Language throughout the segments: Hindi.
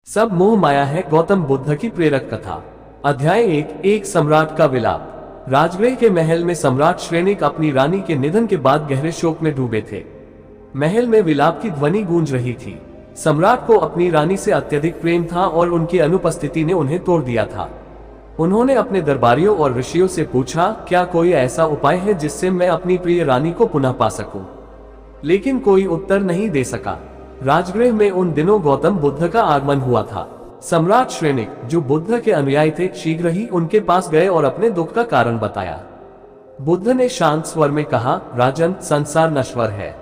सब मोह माया है। गौतम बुद्ध की प्रेरक कथा। अध्याय एक सम्राट का विलाप। राजगृह के महल में सम्राट श्रेनिक अपनी रानी के निधन के बाद गहरे शोक में डूबे थे। महल में विलाप की ध्वनि गूंज रही थी। सम्राट को अपनी रानी से अत्यधिक प्रेम था और उनकी अनुपस्थिति ने उन्हें तोड़ दिया था। उन्होंने अपने दरबारियों और ऋषियों से पूछा, क्या कोई ऐसा उपाय है जिससे मैं अपनी प्रिय रानी को पुनः पा सकूं? लेकिन कोई उत्तर नहीं दे सका। राजगृह में उन दिनों गौतम बुद्ध का आगमन हुआ था। सम्राट श्रेनिक, जो बुद्ध के अनुयायी थे, शीघ्र ही उनके पास गए और अपने दुख का कारण बताया। बुद्ध ने शांत स्वर में कहा, राजन, संसार नश्वर है।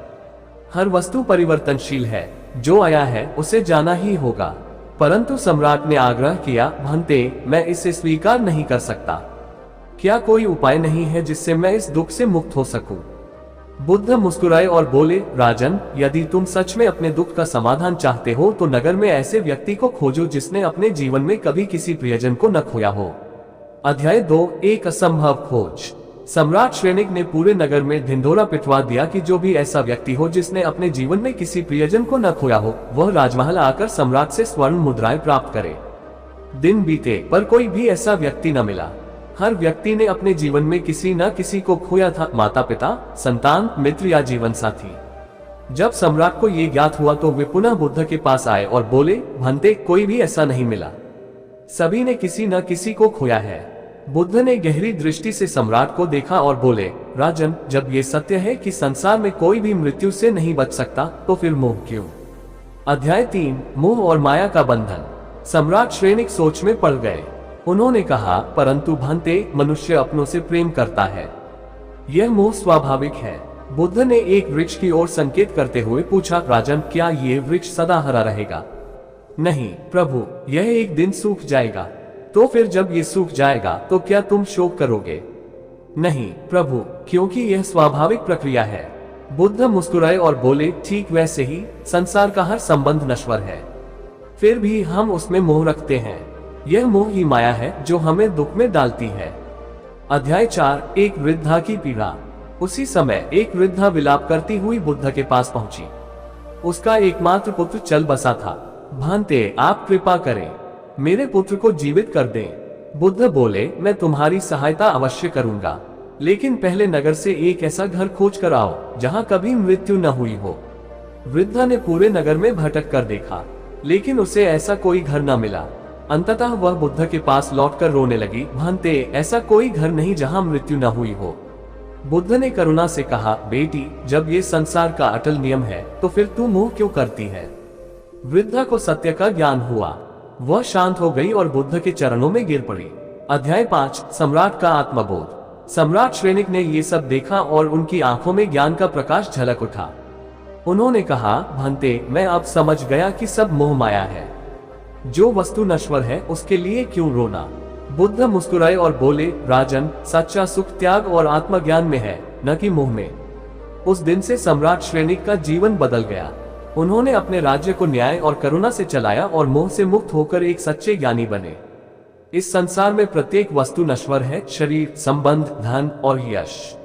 हर वस्तु परिवर्तनशील है। जो आया है उसे जाना ही होगा। परंतु सम्राट ने आग्रह किया, भंते, मैं इसे स्वीकार नहीं कर सकता। क्या कोई उपाय नहीं है जिससे मैं इस दुख से मुक्त हो सकूं? बुद्ध मुस्कुराए और बोले, राजन, यदि तुम सच में अपने दुख का समाधान चाहते हो तो नगर में ऐसे व्यक्ति को खोजो जिसने अपने जीवन में कभी किसी प्रियजन को न खोया हो। अध्याय 2 एक असंभव खोज। सम्राट श्रेनिक ने पूरे नगर में ढिंढोरा पिटवा दिया कि जो भी ऐसा व्यक्ति हो जिसने अपने जीवन में किसी प्रियजन को न खोया हो, वह राजमहल आकर सम्राट से स्वर्ण मुद्राएं प्राप्त करे। दिन बीते पर कोई भी ऐसा व्यक्ति न मिला। हर व्यक्ति ने अपने जीवन में किसी न किसी को खोया था, माता पिता, संतान, मित्र या जीवन साथी। जब सम्राट को ये ज्ञात हुआ तो वे पुनः बुद्ध के पास आए और बोले, भंते, कोई भी ऐसा नहीं मिला। सभी ने किसी न किसी को खोया है। बुद्ध ने गहरी दृष्टि से सम्राट को देखा और बोले, राजन, जब ये सत्य है कि संसार में कोई भी मृत्यु से नहीं बच सकता, तो फिर मोह क्यों? अध्याय 3 मोह और माया का बंधन। सम्राट श्रेनिक सोच में पड़ गए। उन्होंने कहा, परंतु भंते, मनुष्य अपनों से प्रेम करता है। यह मोह स्वाभाविक है। बुद्ध ने एक वृक्ष की ओर संकेत करते हुए पूछा, राजन, क्या ये वृक्ष सदा हरा रहेगा? नहीं प्रभु, यह एक दिन सूख जाएगा। तो फिर जब ये सूख जाएगा तो क्या तुम शोक करोगे? नहीं प्रभु, क्योंकि यह स्वाभाविक प्रक्रिया है। बुद्ध मुस्कुराए और बोले, ठीक वैसे ही संसार का हर संबंध नश्वर है, फिर भी हम उसमें मोह रखते हैं। यह मोह ही माया है जो हमें दुख में डालती है। अध्याय 4 एक वृद्धा की पीड़ा। उसी समय एक वृद्धा विलाप करती हुई बुद्ध के पास पहुंची। उसका एकमात्र पुत्र चल बसा था। भांते, आप कृपा करें, मेरे पुत्र को जीवित कर दें। बुद्ध बोले, मैं तुम्हारी सहायता अवश्य करूंगा, लेकिन पहले नगर से एक ऐसा घर खोज कर आओ जहां कभी मृत्यु न हुई हो। वृद्धा ने पूरे नगर में भटक कर देखा, लेकिन उसे ऐसा कोई घर न मिला। अंततः वह बुद्ध के पास लौटकर रोने लगी, भांते, ऐसा कोई घर नहीं जहां मृत्यु न हुई हो। बुद्ध ने करुणा से कहा, बेटी, जब ये संसार का अटल नियम है तो फिर तू मोह क्यों करती है? वृद्धा को सत्य का ज्ञान हुआ। वह शांत हो गई और बुद्ध के चरणों में गिर पड़ी। अध्याय 5 सम्राट का आत्मबोध। सम्राट श्रेनिक ने ये सब देखा और उनकी आंखों में ज्ञान का प्रकाश झलक उठा। उन्होंने कहा, भंते, मैं अब समझ गया कि सब मोह माया है। जो वस्तु नश्वर है उसके लिए क्यों रोना? बुद्ध मुस्कुराए और बोले, राजन, सच्चा सुख त्याग और आत्मज्ञान में है, न कि मोह में। उस दिन से सम्राट श्रेनिक का जीवन बदल गया। उन्होंने अपने राज्य को न्याय और करुणा से चलाया और मोह से मुक्त होकर एक सच्चे ज्ञानी बने। इस संसार में प्रत्येक वस्तु नश्वर है, शरीर, संबंध, धन और यश।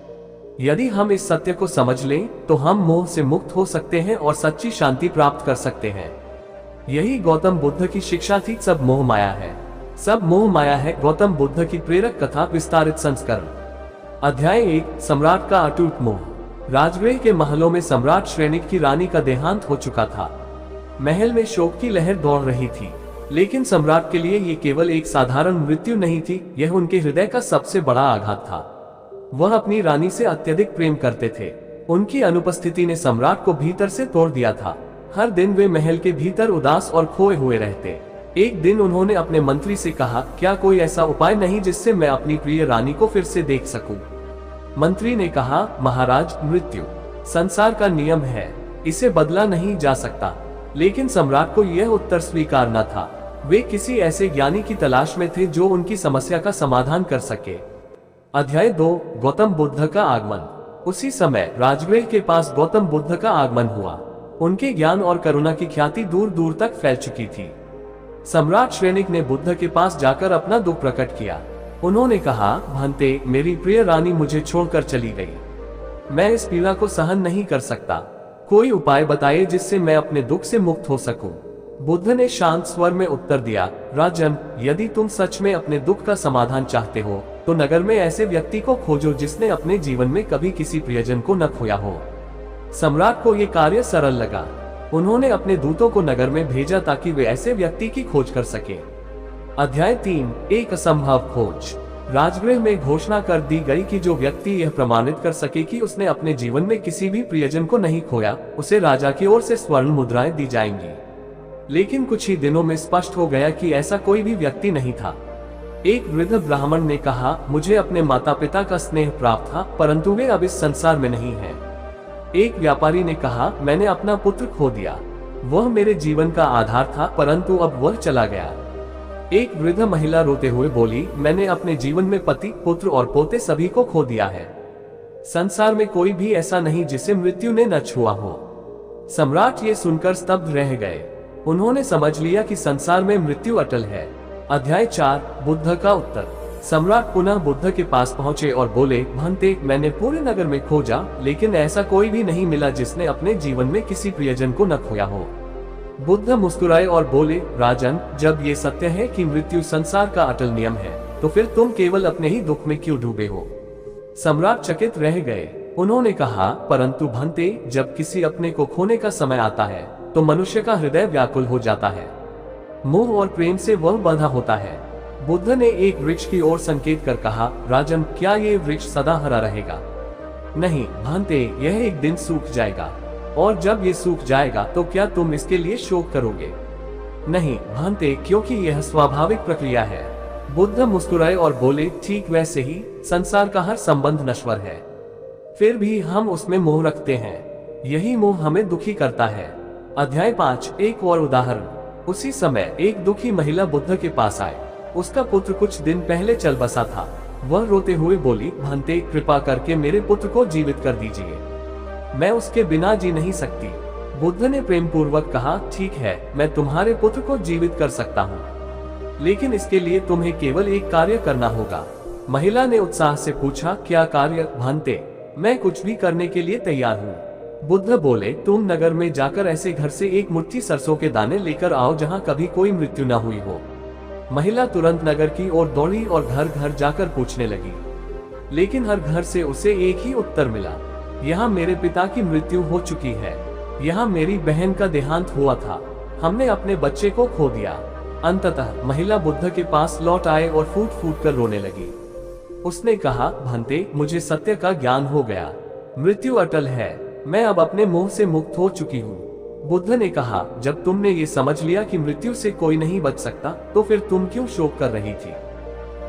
यदि हम इस सत्य को समझ लें तो हम मोह से मुक्त हो सकते हैं और सच्ची शांति प्राप्त कर सकते हैं। यही गौतम बुद्ध की शिक्षा थी। सब मोह माया है। सब मोह माया है। गौतम बुद्ध की प्रेरक कथा विस्तारित संस्करण। अध्याय 1 सम्राट का अटूट मोह। राजगृह के महलों में सम्राट श्रेनिक की रानी का देहांत हो चुका था। महल में शोक की लहर दौड़ रही थी, लेकिन सम्राट के लिए ये केवल एक साधारण मृत्यु नहीं थी, यह उनके हृदय का सबसे बड़ा आघात था। वह अपनी रानी से अत्यधिक प्रेम करते थे। उनकी अनुपस्थिति ने सम्राट को भीतर से तोड़ दिया था। हर दिन वे महल के भीतर उदास और खोए हुए रहते। एक दिन उन्होंने अपने मंत्री से कहा, क्या कोई ऐसा उपाय नहीं जिससे मैं अपनी प्रिय रानी को फिर से देख सकूं? मंत्री ने कहा, महाराज, मृत्यु संसार का नियम है, इसे बदला नहीं जा सकता। लेकिन सम्राट को यह उत्तर स्वीकार न था। वे किसी ऐसे ज्ञानी की तलाश में थे जो उनकी समस्या का समाधान कर सके। अध्याय 2 गौतम बुद्ध का आगमन। उसी समय राजगृह के पास गौतम बुद्ध का आगमन हुआ। उनके ज्ञान और करुणा की ख्याति दूर दूर तक फैल चुकी थी। सम्राट श्रेनिक ने बुद्ध के पास जाकर अपना दुख प्रकट किया। उन्होंने कहा, भंते, मेरी प्रिय रानी मुझे छोड़कर चली गई। मैं इस पीड़ा को सहन नहीं कर सकता। कोई उपाय बताइए जिससे मैं अपने दुख से मुक्त हो सकूं। बुद्ध ने शांत स्वर में उत्तर दिया, राजन, यदि तुम सच में अपने दुख का समाधान चाहते हो तो नगर में ऐसे व्यक्ति को खोजो जिसने अपने जीवन में कभी किसी प्रियजन को न खोया हो। सम्राट को यह कार्य सरल लगा। उन्होंने अपने दूतों को नगर में भेजा ताकि वे ऐसे व्यक्ति की खोज कर सके। अध्याय 3, एक असंभव खोज। राजगृह में घोषणा कर दी गई कि जो व्यक्ति यह प्रमाणित कर सके कि उसने अपने जीवन में किसी भी प्रियजन को नहीं खोया, उसे राजा की ओर से स्वर्ण मुद्राएं दी जाएंगी। लेकिन कुछ ही दिनों में स्पष्ट हो गया कि ऐसा कोई भी व्यक्ति नहीं था। एक वृद्ध ब्राह्मण ने कहा, मुझे अपने माता पिता का स्नेह प्राप्त था, परंतु वे अब इस संसार में नहीं हैं। एक व्यापारी ने कहा, मैंने अपना पुत्र खो दिया। वह मेरे जीवन का आधार था, परंतु अब वह चला गया। एक वृद्ध महिला रोते हुए बोली, मैंने अपने जीवन में पति, पुत्र और पोते सभी को खो दिया है। संसार में कोई भी ऐसा नहीं जिसे मृत्यु ने न छुआ हो। सम्राट ये सुनकर स्तब्ध रह गए। उन्होंने समझ लिया कि संसार में मृत्यु अटल है। अध्याय 4, बुद्ध का उत्तर। सम्राट पुनः बुद्ध के पास पहुंचे और बोले, भंते, मैंने पूरे नगर में खोजा, लेकिन ऐसा कोई भी नहीं मिला जिसने अपने जीवन में किसी प्रियजन को न खोया हो। बुद्ध मुस्कुराए और बोले, राजन, जब ये सत्य है कि मृत्यु संसार का अटल नियम है, तो फिर तुम केवल अपने ही दुख में क्यों डूबे हो? सम्राट चकित रह गए। उन्होंने कहा, परंतु भंते, जब किसी अपने को खोने का समय आता है तो मनुष्य का हृदय व्याकुल हो जाता है। मोह और प्रेम से वह बंधा होता है। बुद्ध ने एक वृक्ष की ओर संकेत कर कहा, राजन, क्या ये वृक्ष सदा हरा रहेगा? नहीं भंते, यह एक दिन सूख जाएगा, और जब ये सूख जाएगा तो क्या तुम इसके लिए शोक करोगे? नहीं भंते, क्योंकि यह स्वाभाविक प्रक्रिया है। बुद्ध मुस्कुराए और बोले, ठीक वैसे ही संसार का हर संबंध नश्वर है, फिर भी हम उसमें मोह रखते हैं। यही मोह हमें दुखी करता है। अध्याय 5, एक और उदाहरण। उसी समय एक दुखी महिला बुद्ध के पास आए। उसका पुत्र कुछ दिन पहले चल बसा था। वह रोते हुए बोली, भंते, कृपा करके मेरे पुत्र को जीवित कर दीजिए, मैं उसके बिना जी नहीं सकती। बुद्ध ने प्रेम पूर्वक कहा, ठीक है, मैं तुम्हारे पुत्र को जीवित कर सकता हूँ, लेकिन इसके लिए तुम्हें केवल एक कार्य करना होगा। महिला ने उत्साह से पूछा, क्या कार्य? भंते, मैं कुछ भी करने के लिए तैयार हूँ। बुद्ध बोले, तुम नगर में जाकर ऐसे घर से एक मुट्ठी सरसों के दाने लेकर आओ जहाँ कभी कोई मृत्यु न हुई हो। महिला तुरंत नगर की ओर दौड़ी और घर घर जाकर पूछने लगी, लेकिन हर घर से उसे एक ही उत्तर मिला, यहाँ मेरे पिता की मृत्यु हो चुकी है, यहाँ मेरी बहन का देहांत हुआ था, हमने अपने बच्चे को खो दिया। अंततः महिला बुद्ध के पास लौट आए और फूट फूट कर रोने लगी। उसने कहा, भंते, मुझे सत्य का ज्ञान हो गया, मृत्यु अटल है, मैं अब अपने मोह से मुक्त हो चुकी हूँ। बुद्ध ने कहा, जब तुमने ये समझ लिया कि मृत्यु से कोई नहीं बच सकता, तो फिर तुम क्यों शोक कर रही थी?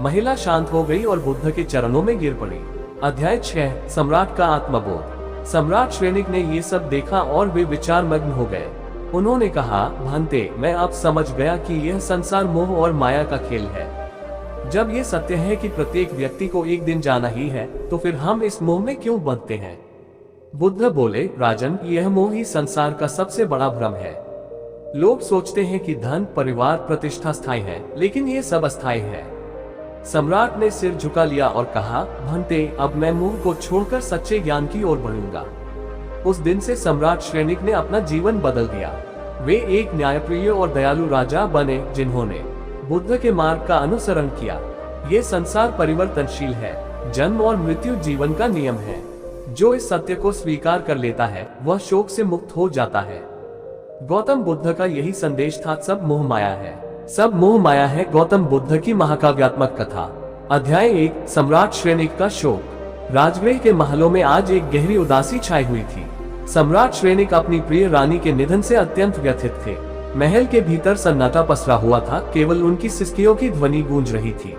महिला शांत हो गई और बुद्ध के चरणों में गिर पड़ी। अध्याय 6, सम्राट का आत्मबोध। सम्राट श्रेनिक ने ये सब देखा और वे विचार मग्न हो गए। उन्होंने कहा, भंते, मैं अब समझ गया कि यह संसार मोह और माया का खेल है। जब ये सत्य है कि प्रत्येक व्यक्ति को एक दिन जाना ही है, तो फिर हम इस मोह में क्यों बंधते हैं? बुद्ध बोले, राजन, यह मोह ही संसार का सबसे बड़ा भ्रम है। लोग सोचते हैं कि धन, परिवार, प्रतिष्ठा स्थायी है, लेकिन ये सब अस्थायी है। सम्राट ने सिर झुका लिया और कहा, भंते, अब मैं मोह को छोड़कर सच्चे ज्ञान की ओर बढ़ूंगा। उस दिन से सम्राट श्रेनिक ने अपना जीवन बदल दिया। वे एक न्यायप्रिय और दयालु राजा बने, जिन्होंने बुद्ध के मार्ग का अनुसरण किया। ये संसार परिवर्तनशील है, जन्म और मृत्यु जीवन का नियम है। जो इस सत्य को स्वीकार कर लेता है, वह शोक से मुक्त हो जाता है। गौतम बुद्ध का यही संदेश था, सब मोह माया है, सब मोह माया है। गौतम बुद्ध की महाकाव्यात्मक कथा। अध्याय 1, सम्राट श्रेनिक का शोक। राजगृह के महलों में आज एक गहरी उदासी छाई हुई थी। सम्राट श्रेनिक अपनी प्रिय रानी के निधन से अत्यंत व्यथित थे। महल के भीतर सन्नाटा पसरा हुआ था, केवल उनकी सिसकियों की ध्वनि गूंज रही थी।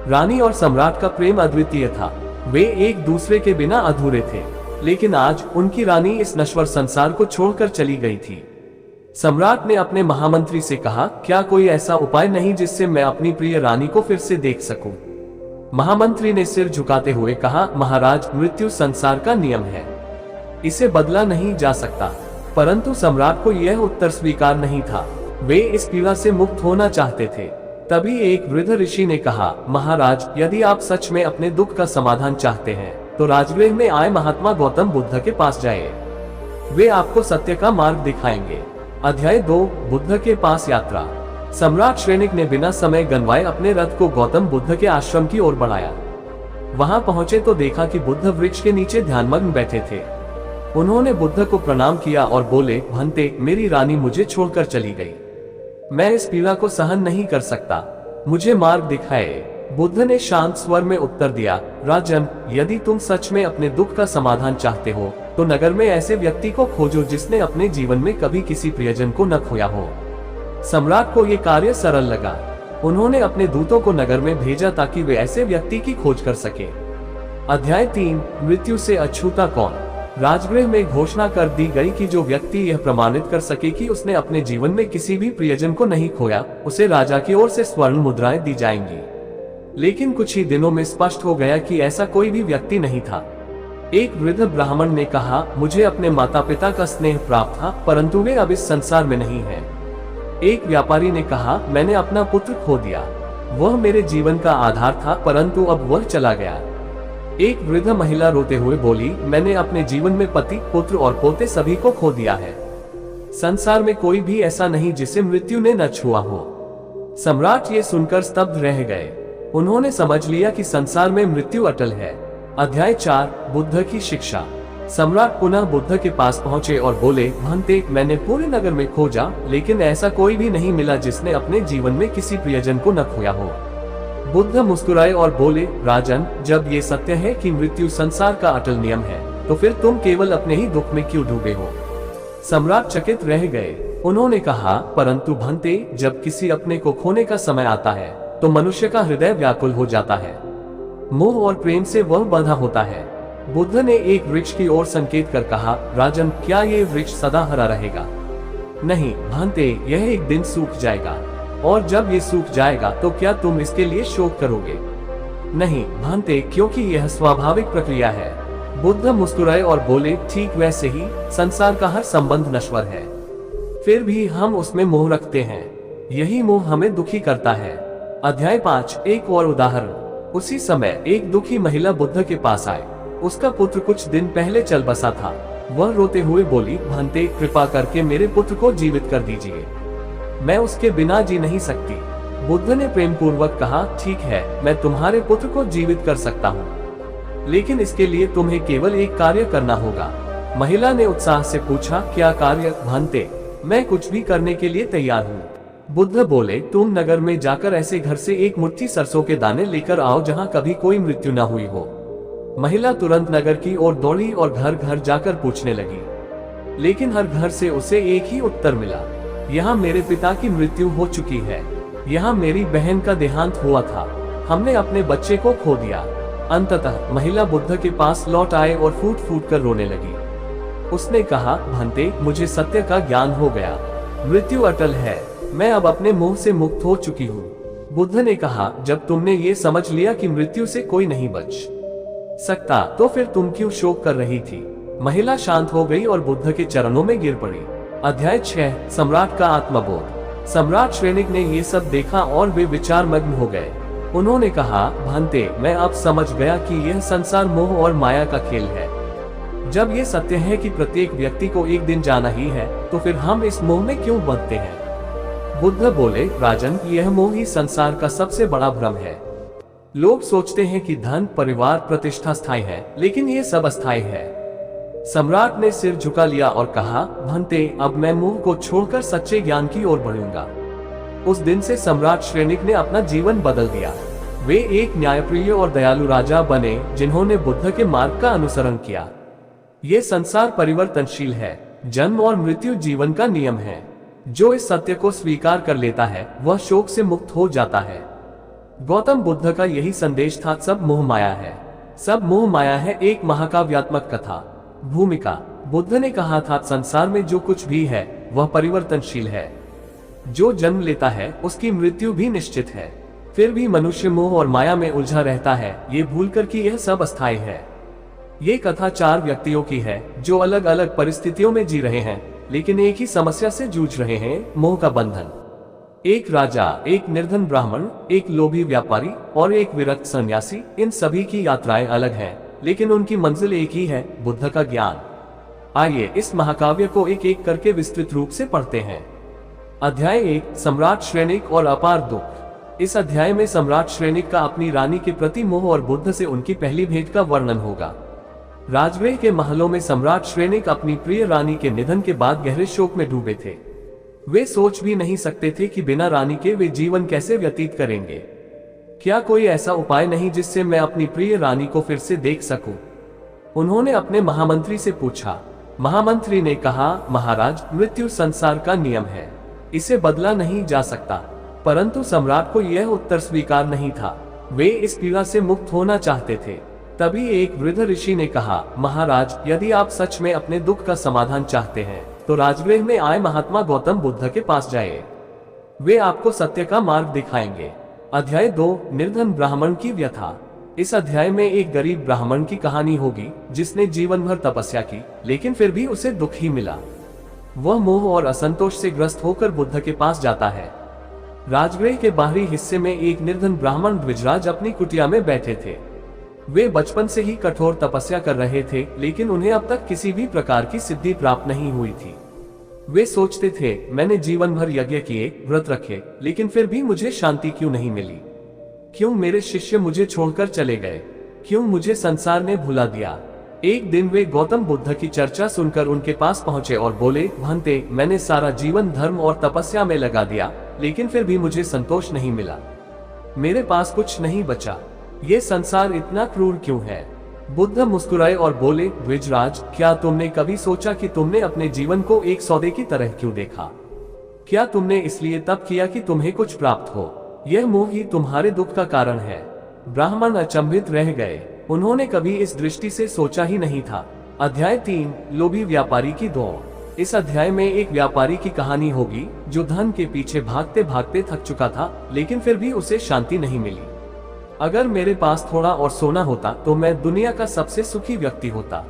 रानी और सम्राट का प्रेम अद्वितीय था, वे एक दूसरे के बिना अधूरे थे, लेकिन आज उनकी रानी इस नश्वर संसार को छोड़कर चली गई थी। सम्राट ने अपने महामंत्री से कहा, क्या कोई ऐसा उपाय नहीं जिससे मैं अपनी प्रिय रानी को फिर से देख सकूं? महामंत्री ने सिर झुकाते हुए कहा, महाराज, मृत्यु संसार का नियम है, इसे बदला नहीं जा सकता। परंतु सम्राट को यह उत्तर स्वीकार नहीं था। वे इस पीड़ा से मुक्त होना चाहते थे। तभी एक वृद्ध ऋषि ने कहा, महाराज, यदि आप सच में अपने दुख का समाधान चाहते हैं, तो राजगृह में आए महात्मा गौतम बुद्ध के पास जाइए। वे आपको सत्य का मार्ग दिखाएंगे। अध्याय 2 बुद्ध के पास यात्रा। सम्राट श्रेनिक ने बिना समय गंवाए अपने रथ को गौतम बुद्ध के आश्रम की ओर बढ़ाया। वहां पहुंचे तो देखा कि बुद्ध वृक्ष के नीचे ध्यानमग्न बैठे थे। उन्होंने बुद्ध को प्रणाम किया और बोले, भंते, मेरी रानी मुझे छोड़कर चली गई। मैं इस पीड़ा को सहन नहीं कर सकता, मुझे मार्ग दिखाए। बुद्ध ने शांत स्वर में उत्तर दिया, राजन, यदि तुम सच में अपने दुख का समाधान चाहते हो तो नगर में ऐसे व्यक्ति को खोजो जिसने अपने जीवन में कभी किसी प्रियजन को न खोया हो। सम्राट को यह कार्य सरल लगा। उन्होंने अपने दूतों को नगर में भेजा ताकि वे ऐसे व्यक्ति की खोज कर सके। अध्याय 3 मृत्यु से अछूता कौन। राजगृह में घोषणा कर दी गई कि जो व्यक्ति यह प्रमाणित कर सके कि उसने अपने जीवन में किसी भी प्रियजन को नहीं खोया, उसे राजा की ओर से स्वर्ण मुद्राएं दी जाएंगी। लेकिन कुछ ही दिनों में स्पष्ट हो गया कि ऐसा कोई भी व्यक्ति नहीं था। एक वृद्ध ब्राह्मण ने कहा, मुझे अपने माता पिता का स्नेह प्राप्त था, परंतु वे अब इस संसार में नहीं हैं। एक व्यापारी ने कहा, मैंने अपना पुत्र खो दिया, वह मेरे जीवन का आधार था, परंतु अब वह चला गया। एक वृद्ध महिला रोते हुए बोली, मैंने अपने जीवन में पति, पुत्र और पोते सभी को खो दिया है। संसार में कोई भी ऐसा नहीं जिसे मृत्यु ने न छुआ हो। सम्राट ये सुनकर स्तब्ध रह गए। उन्होंने समझ लिया कि संसार में मृत्यु अटल है। अध्याय 4 बुद्ध की शिक्षा। सम्राट पुनः बुद्ध के पास पहुंचे और बोले, भंते, मैंने पूरे नगर में खोजा, लेकिन ऐसा कोई भी नहीं मिला जिसने अपने जीवन में किसी प्रियजन को न खोया हो। बुद्ध मुस्कुराए और बोले, राजन, जब ये सत्य है कि मृत्यु संसार का अटल नियम है, तो फिर तुम केवल अपने ही दुख में क्यों डूबे हो। सम्राट चकित रह गए। उन्होंने कहा, परंतु भंते, जब किसी अपने को खोने का समय आता है तो मनुष्य का हृदय व्याकुल हो जाता है। मोह और प्रेम से वह बंधा होता है। बुद्ध ने एक वृक्ष की ओर संकेत कर कहा, राजन, क्या ये वृक्ष सदा हरा रहेगा? नहीं भंते, यह एक दिन सूख जाएगा, और जब ये सूख जाएगा तो क्या तुम इसके लिए शोक करोगे? नहीं भंते, क्योंकि यह स्वाभाविक प्रक्रिया है। बुद्ध मुस्कुराए और बोले, ठीक वैसे ही संसार का हर संबंध नश्वर है, फिर भी हम उसमें मोह रखते हैं। यही मोह हमें दुखी करता है। अध्याय 5 एक और उदाहरण। उसी समय एक दुखी महिला बुद्ध के पास आए। उसका पुत्र कुछ दिन पहले चल बसा था। वह रोते हुए बोली, भंते, कृपा करके मेरे पुत्र को जीवित कर दीजिए, मैं उसके बिना जी नहीं सकती। बुद्ध ने प्रेम पूर्वक कहा, ठीक है, मैं तुम्हारे पुत्र को जीवित कर सकता हूँ, लेकिन इसके लिए तुम्हें केवल एक कार्य करना होगा। महिला ने उत्साह से पूछा, क्या कार्य? भंते, मैं कुछ भी करने के लिए तैयार हूँ। बुद्ध बोले, तुम नगर में जाकर ऐसे घर से एक मुट्ठी सरसों के दाने लेकर आओ जहाँ कभी कोई मृत्यु न हुई हो। महिला तुरंत नगर की ओर दौड़ी और घर घर जाकर पूछने लगी, लेकिन हर घर से उसे एक ही उत्तर मिला, यहाँ मेरे पिता की मृत्यु हो चुकी है, यहाँ मेरी बहन का देहांत हुआ था, हमने अपने बच्चे को खो दिया। अंततः महिला बुद्ध के पास लौट आए और फूट फूट कर रोने लगी। उसने कहा, भंते, मुझे सत्य का ज्ञान हो गया, मृत्यु अटल है, मैं अब अपने मोह से मुक्त हो चुकी हूँ। बुद्ध ने कहा, जब तुमने ये समझ लिया कि मृत्यु से कोई नहीं बच सकता, तो फिर तुम क्यों शोक कर रही थी? महिला शांत हो गई और बुद्ध के चरणों में गिर पड़ी। अध्याय 6 सम्राट का आत्मबोध। सम्राट श्रेनिक ने ये सब देखा और वे विचार मग्न हो गए। उन्होंने कहा, भंते, मैं अब समझ गया कि यह संसार मोह और माया का खेल है। जब ये सत्य है कि प्रत्येक व्यक्ति को एक दिन जाना ही है, तो फिर हम इस मोह में क्यों बंधते हैं? बुद्ध बोले, राजन, यह मोह ही संसार का सबसे बड़ा भ्रम है। लोग सोचते हैं कि धन, परिवार, प्रतिष्ठा स्थायी है, लेकिन ये सब अस्थायी है। सम्राट ने सिर झुका लिया और कहा, भंते, अब मैं मोह को छोड़कर सच्चे ज्ञान की ओर बढ़ूंगा। उस दिन से सम्राट श्रेनिक ने अपना जीवन बदल दिया। वे एक न्यायप्रिय और दयालु राजा बने, जिन्होंने बुद्ध के मार्ग का अनुसरण किया। ये संसार परिवर्तनशील है, जन्म और मृत्यु जीवन का नियम है। जो इस सत्य को स्वीकार कर लेता है, वह शोक से मुक्त हो जाता है। गौतम बुद्ध का यही संदेश था, सब मोह माया है। सब मोह माया है एक महाकाव्यात्मक कथा। भूमिका। बुद्ध ने कहा था, संसार में जो कुछ भी है वह परिवर्तनशील है। जो जन्म लेता है उसकी मृत्यु भी निश्चित है। फिर भी मनुष्य मोह और माया में उलझा रहता है, ये भूलकर कि यह सब अस्थायी है। ये कथा 4 व्यक्तियों की है जो अलग अलग परिस्थितियों में जी रहे हैं, लेकिन एक ही समस्या से जूझ रहे हैं, मोह का बंधन। एक राजा, एक निर्धन ब्राह्मण, एक लोभी व्यापारी और एक विरक्त सन्यासी। इन सभी की यात्राएं अलग हैं, लेकिन उनकी मंजिल एक ही है, बुद्ध का ज्ञान। आइए इस महाकाव्य को एक एक करके विस्तृत रूप से पढ़ते हैं। अध्याय 1, सम्राट श्रेणिक और अपार दुख। इस अध्याय में सम्राट श्रेणिक का अपनी रानी के प्रति मोह और बुद्ध से उनकी पहली भेंट का वर्णन होगा। राजगृह के महलों में सम्राट श्रेणिक अपनी प्रिय रानी के निधन के बाद गहरे शोक में डूबे थे। वे सोच भी नहीं सकते थे कि बिना रानी के वे जीवन कैसे व्यतीत करेंगे। क्या कोई ऐसा उपाय नहीं जिससे मैं अपनी प्रिय रानी को फिर से देख सकूं? उन्होंने अपने महामंत्री से पूछा। महामंत्री ने कहा, महाराज, मृत्यु संसार का नियम है, इसे बदला नहीं जा सकता। परंतु सम्राट को यह उत्तर स्वीकार नहीं था। वे इस पीड़ा से मुक्त होना चाहते थे। तभी एक वृद्ध ऋषि ने कहा, महाराज, यदि आप सच में अपने दुख का समाधान चाहते हैं तो राजगृह में आए महात्मा गौतम बुद्ध के पास जाइए। वे आपको सत्य का मार्ग दिखाएंगे। अध्याय 2, निर्धन ब्राह्मण की व्यथा। इस अध्याय में एक गरीब ब्राह्मण की कहानी होगी जिसने जीवन भर तपस्या की, लेकिन फिर भी उसे दुख ही मिला। वह मोह और असंतोष से ग्रस्त होकर बुद्ध के पास जाता है। राजगृह के बाहरी हिस्से में एक निर्धन ब्राह्मण द्विजराज अपनी कुटिया में बैठे थे। वे बचपन से ही कठोर तपस्या कर रहे थे, लेकिन उन्हें अब तक किसी भी प्रकार की सिद्धि प्राप्त नहीं हुई थी। वे सोचते थे, मैंने जीवन भर यज्ञ किए, व्रत रखे, लेकिन फिर भी मुझे शांति क्यों नहीं मिली? क्यों मेरे शिष्य मुझे छोड़कर चले गए? क्यों मुझे संसार ने भुला दिया? एक दिन वे गौतम बुद्ध की चर्चा सुनकर उनके पास पहुंचे और बोले, भंते, मैंने सारा जीवन धर्म और तपस्या में लगा दिया, लेकिन फिर भी मुझे संतोष नहीं मिला। मेरे पास कुछ नहीं बचा। ये संसार इतना क्रूर क्यों है? बुद्ध मुस्कुराए और बोले, द्विजराज, क्या तुमने कभी सोचा कि तुमने अपने जीवन को एक सौदे की तरह क्यों देखा? क्या तुमने इसलिए तप किया कि तुम्हें कुछ प्राप्त हो? यह मोह ही तुम्हारे दुख का कारण है। ब्राह्मण अचंभित रह गए। उन्होंने कभी इस दृष्टि से सोचा ही नहीं था। अध्याय 3, लोभी व्यापारी की दौड़। इस अध्याय में एक व्यापारी की कहानी होगी जो धन के पीछे भागते भागते थक चुका था, लेकिन फिर भी उसे शांति नहीं मिली। अगर मेरे पास थोड़ा और सोना होता तो मैं दुनिया का सबसे सुखी व्यक्ति होता।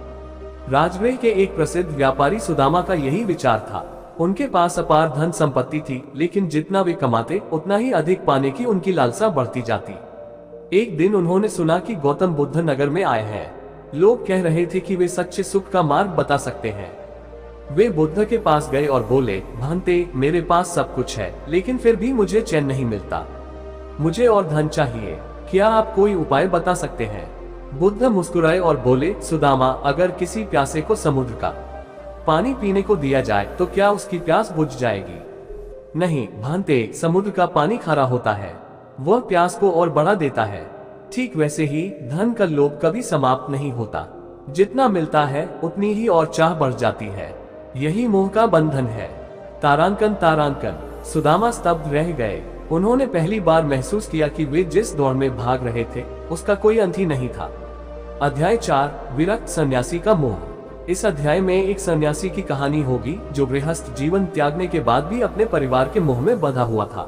राजगृह के एक प्रसिद्ध व्यापारी सुदामा का यही विचार था। उनके पास अपार धन संपत्ति थी, लेकिन जितना वे कमाते उतना ही अधिक पाने की उनकी लालसा बढ़ती जाती। एक दिन उन्होंने सुना कि गौतम बुद्ध नगर में आए हैं। लोग कह रहे थे कि वे सच्चे सुख का मार्ग बता सकते हैं। वे बुद्ध के पास गए और बोले, भंते, मेरे पास सब कुछ है, लेकिन फिर भी मुझे चैन नहीं मिलता। मुझे और धन चाहिए। क्या आप कोई उपाय बता सकते हैं? बुद्ध मुस्कुराए और बोले, सुदामा, अगर किसी प्यासे को समुद्र का पानी पीने को दिया जाए तो क्या उसकी प्यास बुझ जाएगी? नहीं भांते, समुद्र का पानी खारा होता है, वह प्यास को और बढ़ा देता है। ठीक वैसे ही धन का लोभ कभी समाप्त नहीं होता। जितना मिलता है उतनी ही और चाह बढ़ जाती है। यही मोह का बंधन है। तारांकन तारांकन। सुदामा स्तब्ध रह गए। उन्होंने पहली बार महसूस किया कि वे जिस दौड़ में भाग रहे थे उसका कोई अंत ही नहीं था। अध्याय 4, विरक्त सन्यासी का मोह। इस अध्याय में एक सन्यासी की कहानी होगी जो गृहस्थ जीवन त्यागने के बाद भी अपने परिवार के मोह में बंधा हुआ था।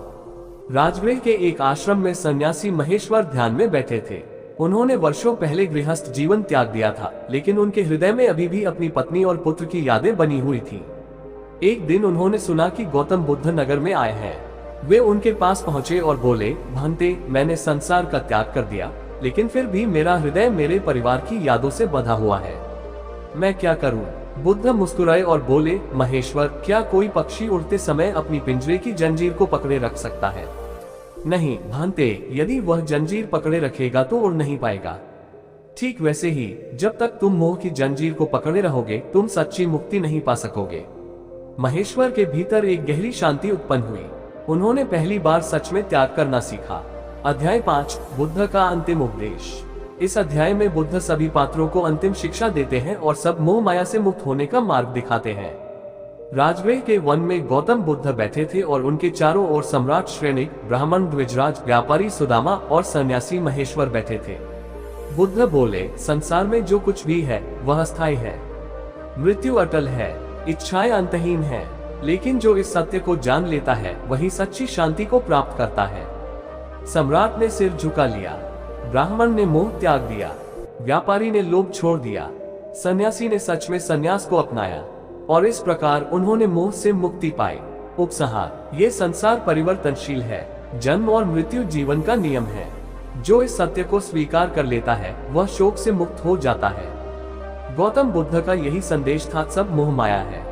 राजगृह के एक आश्रम में सन्यासी महेश्वर ध्यान में बैठे थे। उन्होंने वर्षों पहले गृहस्थ जीवन त्याग दिया था, लेकिन उनके हृदय में अभी भी अपनी पत्नी और पुत्र की यादें बनी हुई थी। एक दिन उन्होंने सुना कि गौतम बुद्ध नगर में आए हैं। वे उनके पास पहुंचे और बोले, भंते, मैंने संसार का त्याग कर दिया, लेकिन फिर भी मेरा हृदय मेरे परिवार की यादों से बंधा हुआ है। मैं क्या करूं? बुद्ध मुस्कुराए और बोले, महेश्वर, क्या कोई पक्षी उड़ते समय अपनी पिंजरे की जंजीर को पकड़े रख सकता है? नहीं भांते, यदि वह जंजीर पकड़े रखेगा तो उड़ नहीं पाएगा। ठीक वैसे ही जब तक तुम मोह की जंजीर को पकड़े रहोगे तुम सच्ची मुक्ति नहीं पा सकोगे। महेश्वर के भीतर एक गहरी शांति उत्पन्न हुई। उन्होंने पहली बार सच में त्याग करना सीखा। अध्याय 5, बुद्ध का अंतिम उपदेश। इस अध्याय में बुद्ध सभी पात्रों को अंतिम शिक्षा देते हैं और सब मोह माया से मुक्त होने का मार्ग दिखाते हैं। राजगृह के वन में गौतम बुद्ध बैठे थे और उनके चारों ओर सम्राट श्रेणिक, ब्राह्मण द्विजराज, व्यापारी सुदामा और सन्यासी महेश्वर बैठे थे। बुद्ध बोले, संसार में जो कुछ भी है वह अस्थायी है। मृत्यु अटल है, इच्छाएं अंतहीन है, लेकिन जो इस सत्य को जान लेता है वही सच्ची शांति को प्राप्त करता है। सम्राट ने सिर झुका लिया, ब्राह्मण ने मोह त्याग दिया, व्यापारी ने लोभ छोड़ दिया, सन्यासी ने सच में सन्यास को अपनाया और इस प्रकार उन्होंने मोह से मुक्ति पाई। उपसंहार, ये संसार परिवर्तनशील है। जन्म और मृत्यु जीवन का नियम है। जो इस सत्य को स्वीकार कर लेता है वह शोक से मुक्त हो जाता है। गौतम बुद्ध का यही संदेश था, सब मोह माया है।